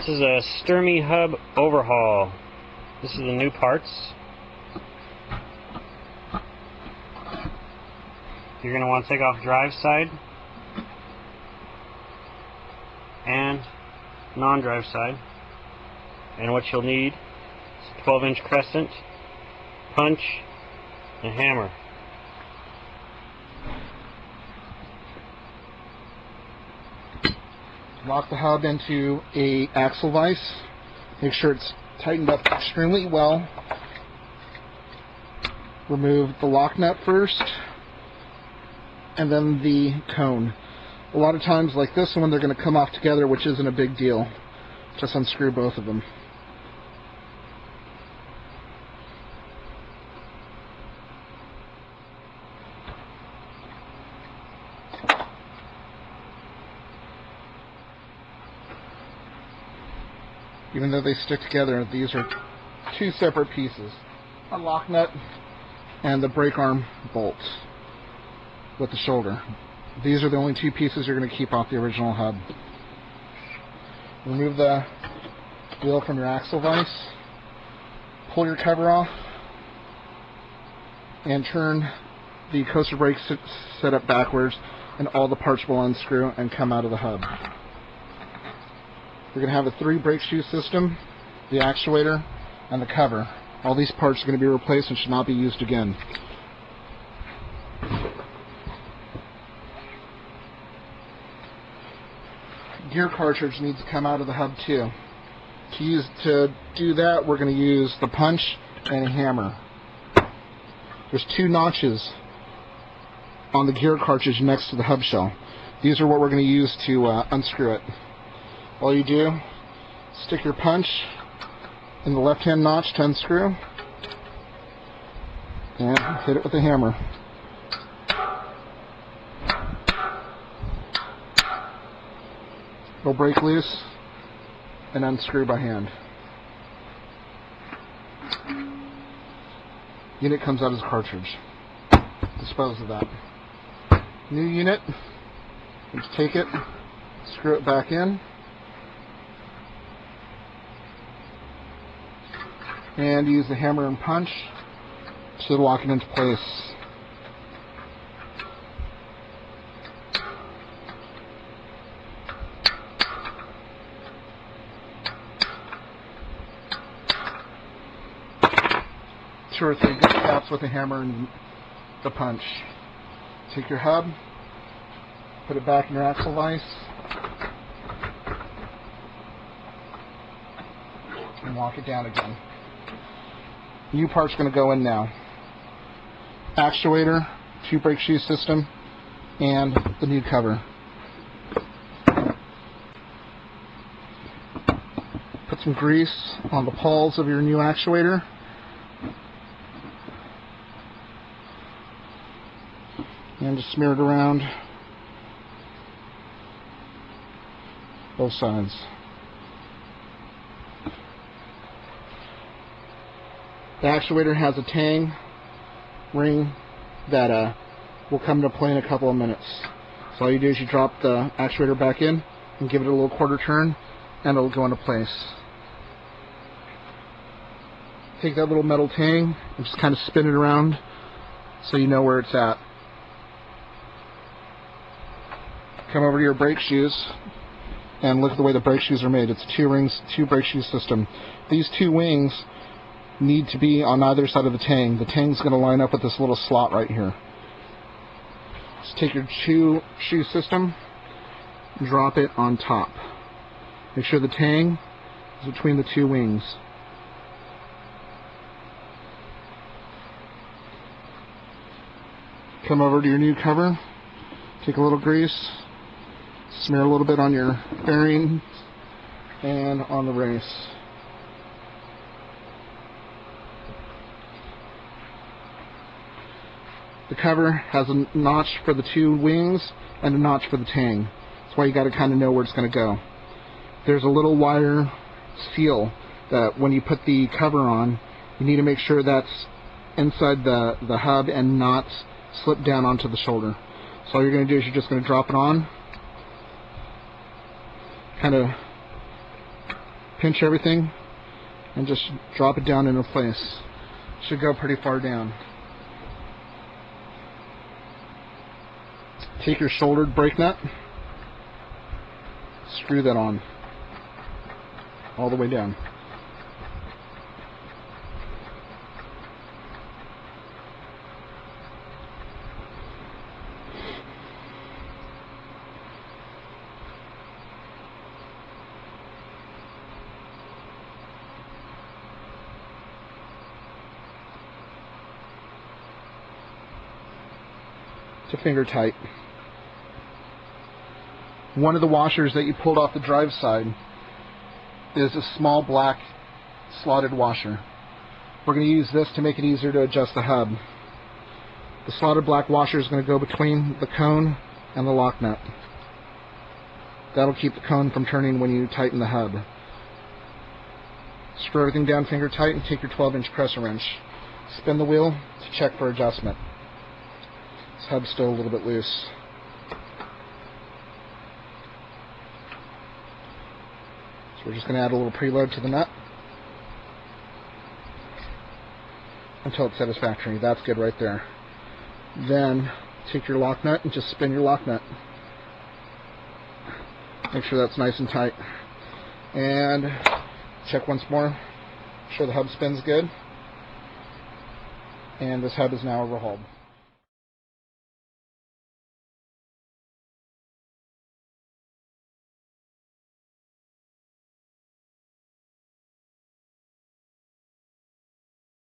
This is a Sturmey hub overhaul. This is the new parts. You're going to want to take off drive side and non-drive side. And what you'll need is a 12-inch crescent, punch, and a hammer. Lock the hub into a axle vise. Make sure it's tightened up extremely well. Remove the lock nut first, and then the cone. A lot of times, like this one, they're going to come off together, which isn't a big deal. Just unscrew both of them. Even though they stick together, these are two separate pieces. A lock nut and the brake arm bolts with the shoulder. These are the only two pieces you're going to keep off the original hub. Remove the wheel from your axle vise, pull your cover off, and turn the coaster brake setup backwards, and all the parts will unscrew and come out of the hub. You're going to have a 3 brake shoe system, the actuator, and the cover. All these parts are going to be replaced and should not be used again. Gear cartridge needs to come out of the hub too. To do that, we're going to use the punch and a hammer. There's 2 notches on the gear cartridge next to the hub shell. These are what we're going to use to unscrew it. All you do, stick your punch in the left-hand notch to unscrew, and hit it with a hammer. It'll break loose and unscrew by hand. Unit comes out as a cartridge. Dispose of that. New unit, just take it, screw it back in, and use the hammer and punch to lock it into place. Two or 3 good taps with the hammer and the punch. Take your hub, put it back in your axle vise, and lock it down again. New part's going to go in now. Actuator, 2 brake shoe system, and the new cover. Put some grease on the pawls of your new actuator. And just smear it around both sides. The actuator has a tang ring that will come into play in a couple of minutes. So all you do is you drop the actuator back in and give it a little quarter turn, and it'll go into place. Take that little metal tang and just kind of spin it around so you know where it's at. Come over to your brake shoes and look at the way the brake shoes are made. It's a 2 rings, 2 brake shoe system. These 2 wings need to be on either side of the tang. The tang's going to line up with this little slot right here. Just take your shoe system, drop it on top. Make sure the tang is between the 2 wings. Come over to your new cover, take a little grease, smear a little bit on your bearings and on the race. The cover has a notch for the 2 wings and a notch for the tang. That's why you got to kind of know where it's going to go. There's a little wire seal that when you put the cover on, you need to make sure that's inside the hub and not slip down onto the shoulder. So all you're going to do is you're just going to drop it on, kind of pinch everything and just drop it down into place. Should go pretty far down. Take your shouldered brake nut, screw that on all the way down. To finger tight. One of the washers that you pulled off the drive side is a small black slotted washer. We're going to use this to make it easier to adjust the hub. The slotted black washer is going to go between the cone and the lock nut. That'll keep the cone from turning when you tighten the hub. Screw everything down finger tight and take your 12-inch pressure wrench. Spin the wheel to check for adjustment. This hub's still a little bit loose. So we're just going to add a little preload to the nut until it's satisfactory. That's good right there. Then take your lock nut and just spin your lock nut. Make sure that's nice and tight. And check once more. Make sure the hub spins good. And this hub is now overhauled.